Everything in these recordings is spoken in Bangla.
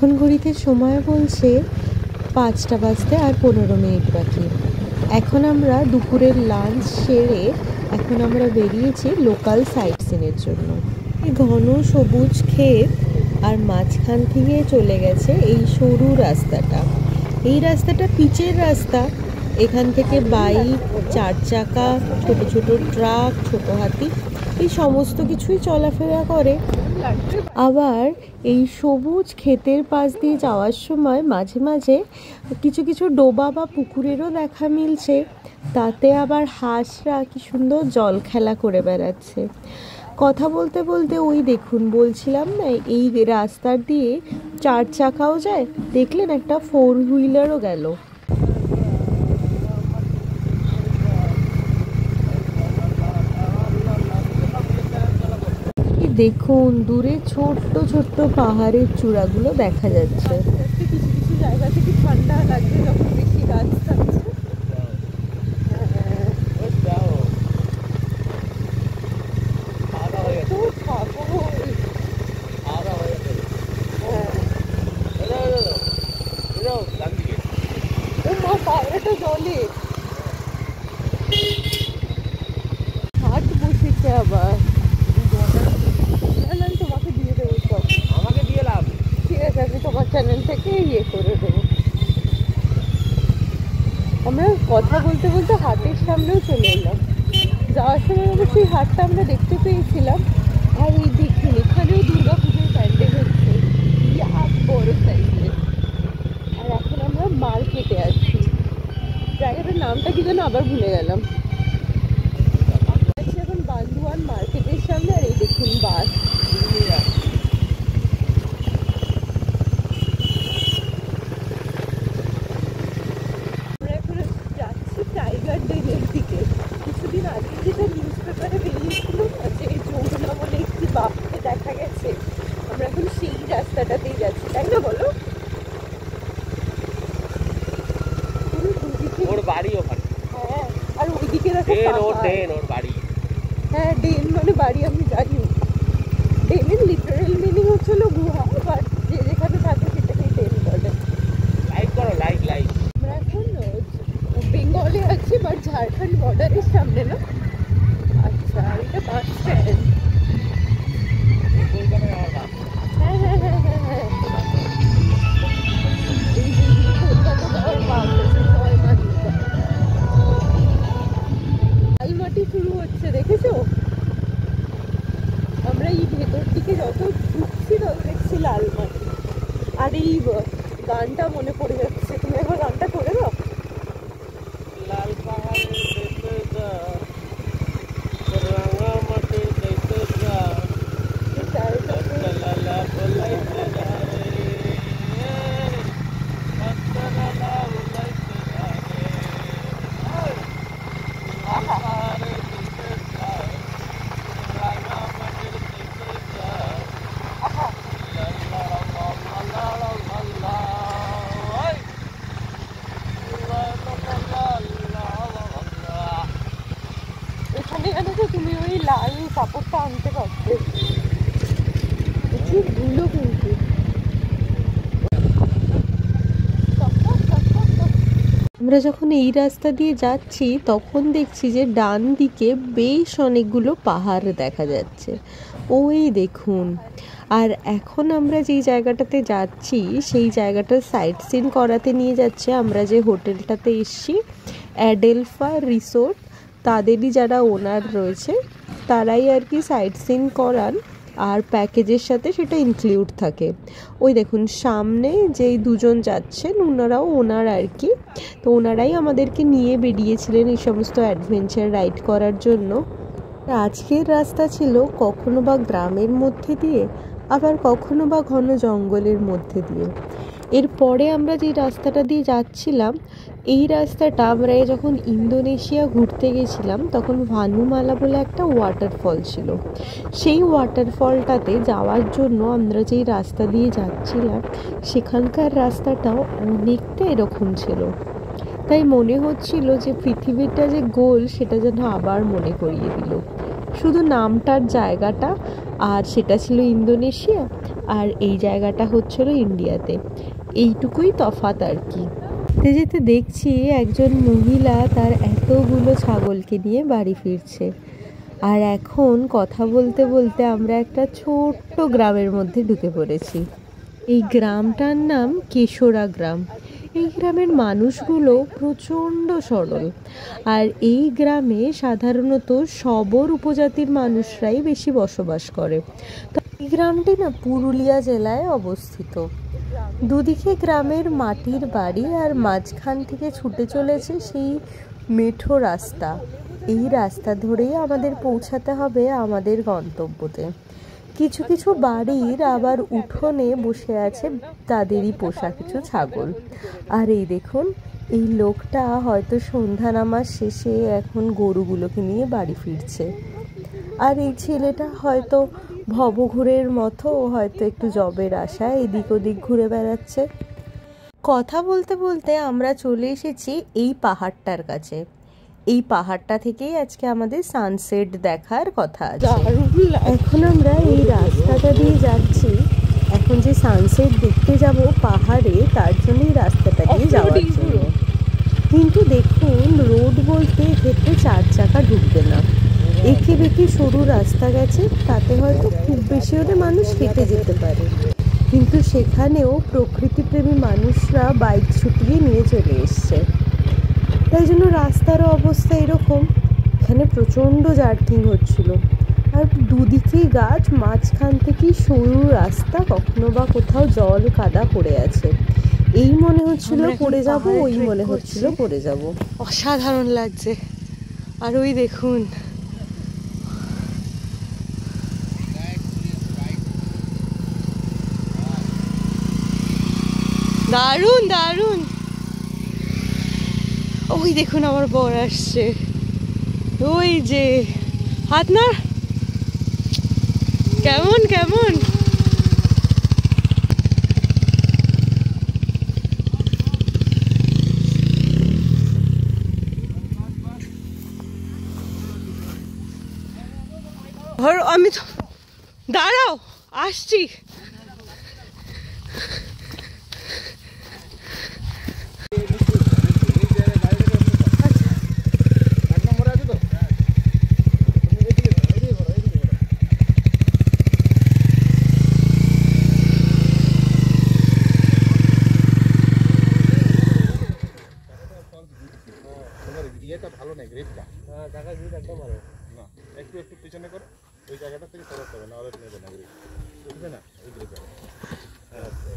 এখন ঘড়িতে সময় বলছে 5টা বাজতে আর 15 মিনিট বাকি। এখন আমরা দুপুরের লাঞ্চ সেরে এখন আমরা বেরিয়েছি লোকাল সাইট সিনের জন্য। এই ঘন সবুজ ক্ষেত আর মাঝখান থেকে চলে গেছে এই সরু রাস্তাটা। এই রাস্তাটা পিচের রাস্তা। এখান থেকে বাইক, 4 চাকা, ছোট ছোট ট্রাক, ছোট হাতি এই সমস্ত কিছুই চলাফেরা করে। আবার এই সবুজ ক্ষেতের পাশ দিয়ে যাওয়ার সময় মাঝে মাঝে কিছু কিছু ডোবা বা পুকুরেরও দেখা মিলছে। তাতে আবার হাঁসরা কি সুন্দর জল খেলা করে বেড়াচ্ছে। কথা বলতে বলতে ওই দেখুন, বলছিলাম না এই রাস্তার দিয়ে 4 চাকাও যায়, দেখলেন একটা 4 হুইলারও গেল। দেখুন দূরে ছোট্ট ছোট্ট পাহাড়ের চূড়াগুলো দেখা যাচ্ছে। কিছু কিছু জায়গা থেকে ঠান্ডা লাগছে যখন বেশি গাছ থাকছে। পায়রাটা জলে হাট বসেছে আবার। তোমাকে দিয়ে দেবো, সব আমাকে দিয়ে লাভ। ঠিক আছে, আমি তোমার চ্যানেল থেকে ইয়ে করে দেবো। আমরা কথা বলতে বলতে হাটের সামনেও চলে এলাম। যাওয়ার সময় অবশ্যই হাটটা আমরা দেখতে পেয়েছিলাম। আর এই দেখুন এখানেও দুর্গা পুজোর প্যান্ডেল হচ্ছে, বড় সাইজের। আর এখন আমরা মার্কেটে আছি। জায়গাটার নামটা কি যেন আবার ভুলে গেলাম। এখন বান্দুয়ান মার্কেটের সামনে। আর এই দেখুন বাস। আমরা এখন যাচ্ছি টাইগার ডেনের দিকে। কিছুদিন আগে যেটা নিউজ পেপারে বেরিয়েছিল যে যমুনা বলে একটি বাঘকে দেখা গেছে, আমরা এখন সেই রাস্তাটাতেই যাচ্ছি, তাই না বলো? ওর বাড়ি ওখানে। হ্যাঁ, আর ওইদিকে দেখো ওর বাড়ি। হ্যাঁ, ডেন মানে বাড়ি, আমি জানি। ডেনের লিটারাল মিনিং হচ্ছিল গুহা, বাট যে যেখানে থাকে সেটাকেই ডেন বলে। লাইক করো, লাইক লাইক। আমরা এখন বেঙ্গলে আছি, বাট ঝাড়খণ্ড বর্ডারের সামনে না। আচ্ছা, এটা বাস স্ট্যান্ড। হ্যাঁ হ্যাঁ হ্যাঁ হ্যাঁ হ্যাঁ, এই যে কলকাতা যাওয়ার বাস আছে, লালমাটি শুরু হচ্ছে, দেখেছো? আমরা এই ভেতর দিকে যত ঢুকছি তত দেখছি লালমাটি। আর এই গানটা মনে পড়ে যাচ্ছে, তুমি একবার গানটা করে দাও। লাল পাহাড়ে দেখতে যা, রাঙা মাটি দেখতে যা, এখানে জানো তো তুমি ওই লাল কাপড়টা আনতে পারবে। ধুলো কিন্তু। আমরা যখন এই রাস্তা দিয়ে যাচ্ছি তখন দেখছি যে ডান দিকে বেশ অনেকগুলো পাহাড় দেখা যাচ্ছে, ওই দেখুন। আর এখন আমরা যেই জায়গাটাতে যাচ্ছি সেই জায়গাটা সাইট সিন করাতে নিয়ে যাচ্ছে। আমরা যে হোটেলটাতে এসছি, অ্যাডেলফা রিসোর্ট, তাদেরই যারা ওনার রয়েছে তারাই আর কি সাইট সিন করান, আর প্যাকেজের সাথে সেটা ইনক্লুড থাকে। ওই দেখুন সামনে যেই দুজন যাচ্ছেন ওনারাও ওনার আর কি, তো ওনারাই আমাদেরকে নিয়ে বেরিয়েছিলেন এই সমস্ত অ্যাডভেঞ্চার রাইড করার জন্য। আজকের রাস্তা ছিল কখনো বা গ্রামের মধ্যে দিয়ে, আবার কখনো বা ঘন জঙ্গলের মধ্যে দিয়ে। এরপরে আমরা যে রাস্তাটা দিয়ে যাচ্ছিলাম, এই রাস্তাটা আমরা যখন ইন্দোনেশিয়া ঘুরতে গেছিলাম তখন ভানুমালা বলে একটা ওয়াটারফল ছিল। সেই ওয়াটারফলটাতে যাওয়ার জন্য আমরা যেই রাস্তা দিয়ে যাচ্ছিলাম সেখানকার রাস্তাটাও অনেকটা এরকম ছিল। তাই মনে হচ্ছিল যে পৃথিবীটা যে গোল সেটা যেন আবার মনে করিয়ে দিল। শুধু নামটার জায়গাটা, আর সেটা ছিল ইন্দোনেশিয়া। আর এই জায়গাটা হচ্ছিল ইন্ডিয়াতে, এইটুকুই তফাৎ আর কি। যেতে যেতে দেখছি একজন মহিলা তার এতগুলো ছাগলকে নিয়ে বাড়ি ফিরছে। আর এখন কথা বলতে বলতে আমরা একটা ছোট্ট গ্রামের মধ্যে ঢুকে পড়েছি। এই গ্রামটার নাম কেশোরা গ্রাম। এই গ্রামের মানুষগুলো প্রচণ্ড সরল, আর এই গ্রামে সাধারণত শবর উপজাতির মানুষরাই বেশি বসবাস করে। তো এই গ্রামটি না পুরুলিয়া জেলায় অবস্থিত। দুদিকে গ্রামের মাটির বাড়ি, আর মাঝখান থেকে ছুটে চলেছে সেই মেঠো রাস্তা। এই রাস্তা ধরেই আমাদের পৌঁছাতে হবে আমাদের গন্তব্যতে। কিছু কিছু বাড়ির আবার উঠোনে বসে আছে তাদেরই পোষা কিছু ছাগল। আর এই দেখুন, এই লোকটা হয়তো সন্ধ্যা নামার শেষে এখন গরুগুলোকে নিয়ে বাড়ি ফিরছে। আর এই ছেলেটা হয়তো ভবঘুরের মতো হয়তো একটু জবের আশায় এদিক ওদিক ঘুরে বেড়াচ্ছে। কথা বলতে বলতে আমরা চলে এসেছি এই পাহাড়টার কাছে। এই পাহাড়টা থেকেই আজকে আমাদের সানসেট দেখার কথা আছে। এখন আমরা এই রাস্তাটা দিয়ে যাচ্ছি। এখন যে সানসেট দেখতে যাব পাহাড়ে, তার জন্য এই রাস্তাটা দিয়ে যাওয়ার জন্য। কিন্তু দেখুন, রোড বলতে ক্ষেত্রে 4 চাকা ঢুকবে না। এঁকে বেঁকে সরু রাস্তা গেছে, তাতে হয়তো খুব বেশি হলে মানুষ হেঁটে যেতে পারে। কিন্তু সেখানেও প্রকৃতিপ্রেমী মানুষরা বাইক ছুটিয়ে নিয়ে চলে এসছে। তাই জন্য রাস্তারও অবস্থা এরকম। এখানে প্রচণ্ড জার্কিং হচ্ছিল, আর দুদিকেই গাছ, মাঝখান থেকেই সরু রাস্তা, কখনো বা কোথাও জল কাদা পড়ে আছে। এই মনে হচ্ছিল পড়ে যাব, ওই মনে হচ্ছিল পড়ে যাব। অসাধারণ লাগছে। আর ওই দেখুন, দারুণ দারুণ। ওই দেখুন আমার বর আসছে, ওই যে হাত না, কেমন কেমন। আমি তো দাঁড়াও, আসছি। ভালো নেই গ্রিপটা, হ্যাঁ জায়গা গ্রিপ একদম ভালো না। একটু একটু পিছনে করো, ওই জায়গাটা থেকে সরাতে হবে, না হলে নেবে না গ্রিপ, বুঝবে না ওই গ্রিপ।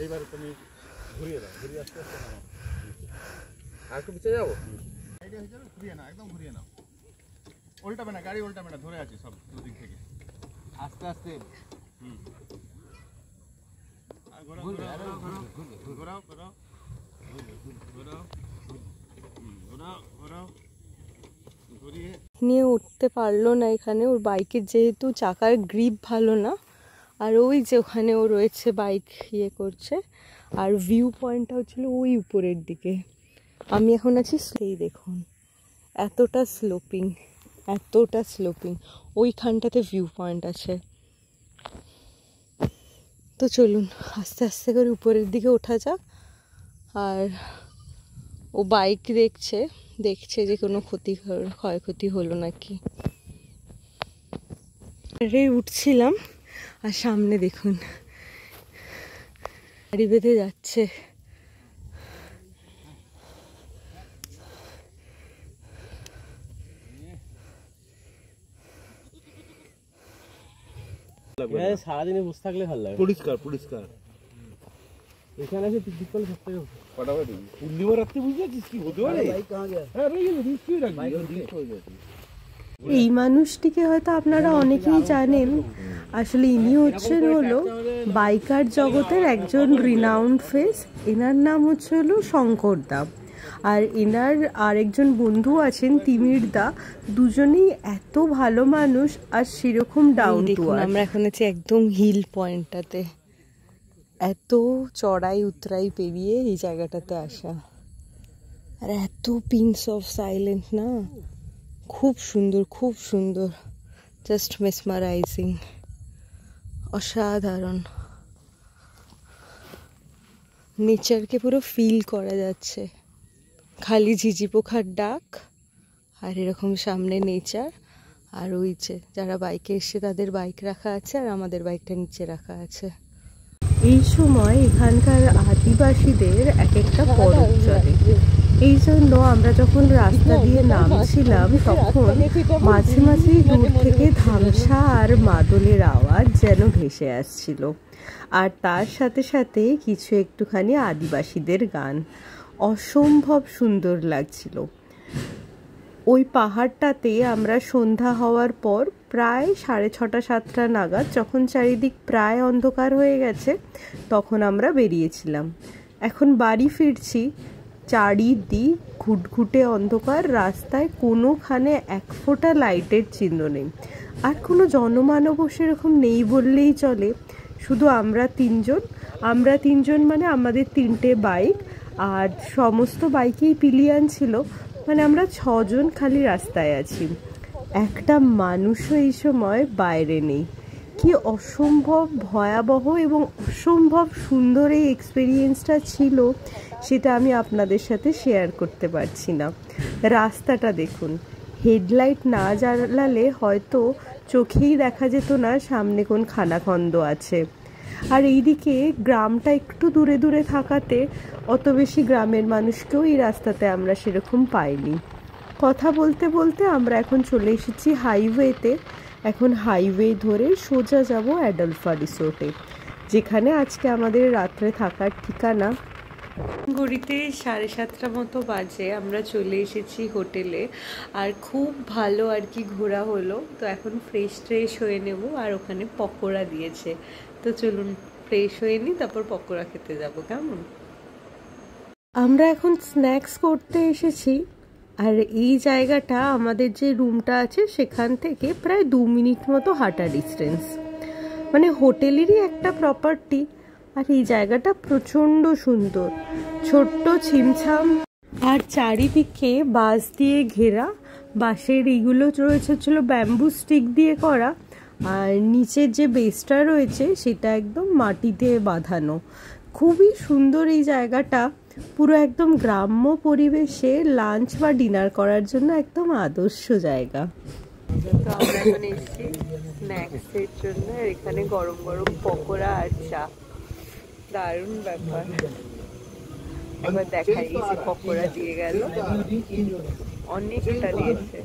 এইবারে তুমি ঘুরিয়ে দাও, ঘুরিয়ে আস্তে আস্তে নাও। আর একটু পিছিয়ে যাবো, আইডিয়া হয়ে যাবে। ঘুরিয়ে নাও, একদম ঘুরিয়ে নাও, উল্টাবে না গাড়ি, উল্টাবে না, ধরে আছে সব দুদিক থেকে আস্তে আস্তে। ঘোরাও ঘোরাও ঘোরাও ঘোরাও ঘোরাও। নিয়ে উঠতে পারলো না এখানে, ওর বাইকের যেহেতু চাকার গ্রিপ ভালো না। আর ওই যে ওখানে ও রয়েছে বাইক ইয়ে করছে। আর ভিউ পয়েন্টটা হচ্ছিল ওই উপরের দিকে। আমি এখন আছি, সেই দেখুন এতটা স্লোপিং, ওইখানটাতে ভিউ পয়েন্ট আছে। তো চলুন আস্তে আস্তে করে উপরের দিকে ওঠা যাক। আর ও বাইক দেখছে যে কোনো ক্ষয়ক্ষতি হলো নাকি। উঠছিলাম, আর সামনে দেখুন গাড়ি বেঁধে যাচ্ছে। সারাদিনে বসে থাকলে ভালো লাগে, পরিষ্কার। এখানে এসে পিকনিক করলে সব থেকে পূর্ণিমা রাত্রে বুঝতে পারছিস কি হতে পারে। এই মানুষটিকে হয়তো আপনারা অনেকেই জানেন। আসলে ইনি হলো বাইকার জগতের একজন রিনাউন্ড ফেস। এনার নাম হলো শঙ্কর দা। আর এনার আরেকজন বন্ধু আছেন তিমির দা। দুজনেই এত ভালো মানুষ, আর সেরকম ডাউন টু আর্থ। আমরা এখন আছি একদম হিল পয়েন্টটাতে। এত চড়াই উতরাই পেরিয়ে এই জায়গাটাতে আসা, আর এত পিনস অফ সাইলেন্ট না, খুব সুন্দর, জাস্ট মেসমারাইজিং, অসাধারণ। নেচারকে পুরো ফিল করা যাচ্ছে, খালি ঝিঝি পোকার ডাক আর এরকম সামনে নেচার। আর ওই যে যারা বাইকে এসে তাদের বাইক রাখা আছে আর আমাদের বাইকটা নিচে রাখা আছে। এই সময় এখানকার আদিবাসীদের এক একটা পরব চলে। এই জন্য আমরা যখন রাস্তা দিয়ে নামছিলাম তখন মাঝে মাঝেই দূর থেকে ধামসা আর মাদলের আওয়াজ যেন ভেসে আসছিল, আর তার সাথে সাথে কিছু একটুখানি আদিবাসীদের গান। অসম্ভব সুন্দর লাগছিল। ওই পাহাড়টাতে আমরা সন্ধ্যা হওয়ার পর প্রায় 6:30 7টা নাগাদ, যখন চারিদিক প্রায় অন্ধকার হয়ে গেছে, তখন আমরা বেরিয়েছিলাম। এখন বাড়ি ফিরছি, চারিদিক ঘুটঘুটে অন্ধকার, রাস্তায় কোনোখানে এক ফোঁটা লাইটের চিহ্ন নেই, আর কোনো জনমানব সেরকম নেই বললেই চলে। শুধু আমরা তিনজন মানে আমাদের 3টে বাইক, আর সমস্ত বাইকেই পিলিয়ান ছিল, মানে আমরা 6 জন খালি রাস্তায় আছি। একটা মানুষও এই সময় বাইরে নেই। কি অসম্ভব ভয়াবহ এবং অসম্ভব সুন্দর এই এক্সপিরিয়েন্সটা ছিল, সেটা আমি আপনাদের সাথে শেয়ার করতে পারছি না। রাস্তাটা দেখুন, হেডলাইট না জ্বালালে হয়তো চোখেই দেখা যেত না সামনে কোন খানাখন্দ আছে। আর এইদিকে গ্রামটা একটু দূরে দূরে থাকাতে অত বেশি গ্রামের মানুষকেও এই রাস্তাতে আমরা সেরকম পাইনি। কথা বলতে বলতে আমরা এখন চলে এসেছি হাইওয়েতে। এখন হাইওয়ে ধরে সোজা যাব অ্যাডলফা রিসোর্টে, যেখানে আজকে আমাদের রাত্রে থাকার ঠিকানা। ঘড়িতে 7:30 মতো বাজে, আমরা চলে এসেছি হোটেলে। আর খুব ভালো আর কি ঘোরা হলো। তো এখন ফ্রেশ হয়ে নেব, আর ওখানে পকোড়া দিয়েছে। তো চলুন ফ্রেশ হয়ে নিই, তারপর পকোড়া খেতে যাব। কেমন? আমরা এখন স্ন্যাক্স করতে এসেছি। আর এই জায়গাটা, আমাদের যে রুমটা আছে সেখান থেকে প্রায় 2 মিনিট মতো হাঁটা ডিস্টেন্স, মানে হোটেলেরই একটা প্রপার্টি। আর এই জায়গাটা প্রচণ্ড সুন্দর, ছোট্ট ছিমছাম, আর চারিদিকে বাঁশ দিয়ে ঘেরা। বাঁশের এইগুলো রয়েছে ছিল ব্যাম্বু স্টিক দিয়ে করা, আর নিচের যে বেসটা রয়েছে সেটা একদম মাটিতে বাঁধানো। খুবই সুন্দর এই জায়গাটা, পুরো একদম গ্রাম্য পরিবেশে লাঞ্চ বা ডিনার করার জন্য একদম আদর্শ জায়গা। তো আমরা এখন এসেছি স্ন্যাক্সের জন্য, এখানে গরম গরম পকোড়া আর চা। দারুণ ব্যাপার। একবার দেখাই, এই যে পকোড়া দিয়ে গেল, অনেকটা দিয়েছে।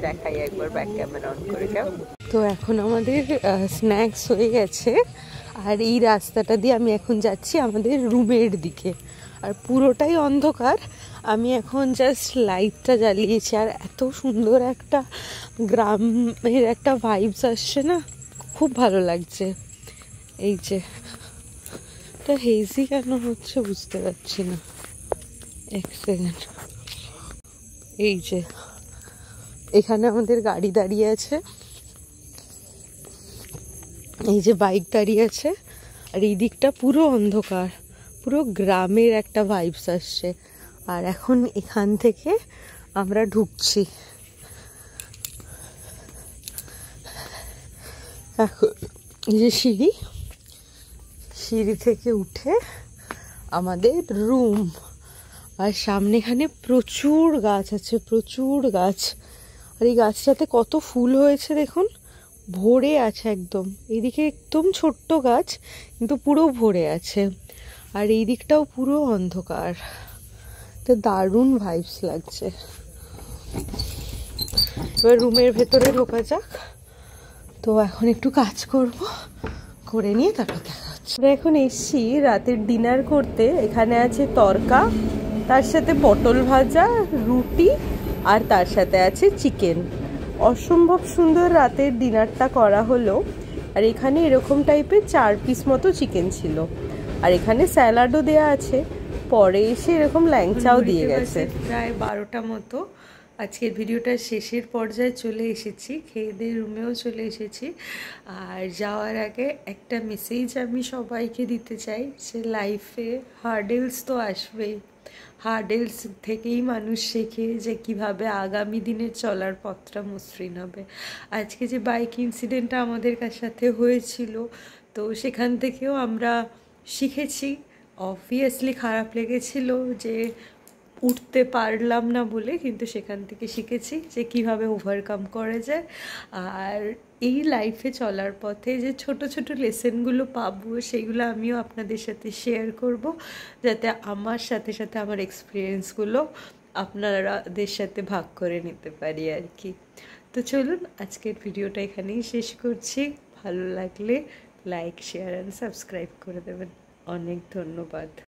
দেখাই একবার ব্যাক ক্যামেরা অন করে। কেমন? তো এখন আমাদের স্ন্যাক্স হয়ে গেছে, আর এই রাস্তাটা দিয়ে আমি এখন যাচ্ছি আমাদের রুমের দিকে। আর পুরোটাই অন্ধকার, আমি এখন জাস্ট লাইটটা জ্বালিয়েছি। আর এত সুন্দর একটা গ্রামের একটা ভাইবস আসছে না, খুব ভালো লাগছে। এই যে এটা হেজি কেন হচ্ছে বুঝতে পারছি না, এক সেকেন্ড। এই যে এখানে আমাদের গাড়ি দাঁড়িয়ে আছে, এই যে বাইক দাঁড়িয়ে আছে, আর এই দিকটা পুরো অন্ধকার, পুরো গ্রামের একটা ভাইবস আসছে। আর এখন এখান থেকে আমরা ঢুকছি। এখন এই যে সিঁড়ি থেকে উঠে আমাদের রুম। আর সামনে এখানে প্রচুর গাছ আছে, প্রচুর গাছ। আর এই গাছটাতে কত ফুল হয়েছে দেখুন, ভরে আছে একদম। এইদিকে একদম ছোট্ট গাছ, কিন্তু পুরো ভরে আছে। আর এই দিকটাও পুরো অন্ধকার, তো দারুণ ভাইবস লাগছে। এবার রুমের ভেতরে ঢোকা যাক। তো এখন একটু কাজ করে নিয়ে তারপর দেখা হচ্ছে। আমরা এখন এসছি রাতের ডিনার করতে। এখানে আছে তরকা, তার সাথে পটল ভাজা, রুটি, আর তার সাথে আছে চিকেন। অসম্ভব সুন্দর রাতের ডিনারটা করা হলো। আর এখানে এরকম টাইপের 4 পিস মতো চিকেন ছিল, আর এখানে স্যালাডও দেয়া আছে। পরে এসে এরকম ল্যাংচাও দিয়ে গেছে। প্রায় 12টা মতো। আজকের ভিডিওটার শেষের পর্যায়ে চলে এসেছি, খেয়ে দিয়ে রুমেও চলে এসেছি। আর যাওয়ার আগে একটা মেসেজ আমি সবাইকে দিতে চাই, যে লাইফে হার্ডেলস তো আসবেই। হার্ডেলস থেকেই মানুষ শেখে যে কিভাবে আগামী দিনের চলার পথটা মসৃণ হবে। আজকে যে বাইক ইনসিডেন্টটা আমাদের সাথে হয়েছিল, তো সেখান থেকেও আমরা শিখেছি অবভিয়াসলি খারাপ লেগেছিল যে উঠতে পারলাম না বলে, কিন্তু সেখান থেকে শিখেছি যে কিভাবে ওভারকাম করা যায়। আর এই লাইফে চলার পথে যে ছোট ছোট লেসনগুলো পাবো সেগুলো আমিও আপনাদের সাথে শেয়ার করব, যাতে আমার সাথে সাথে আমার এক্সপিরিয়েন্সগুলো আপনারাদের সাথে ভাগ করে নিতে পারি আর কি। তো চলুন আজকের ভিডিওটা এখানেই শেষ করছি। ভালো লাগলে লাইক, শেয়ার অ্যান্ড সাবস্ক্রাইব করে দেবেন। অনেক ধন্যবাদ।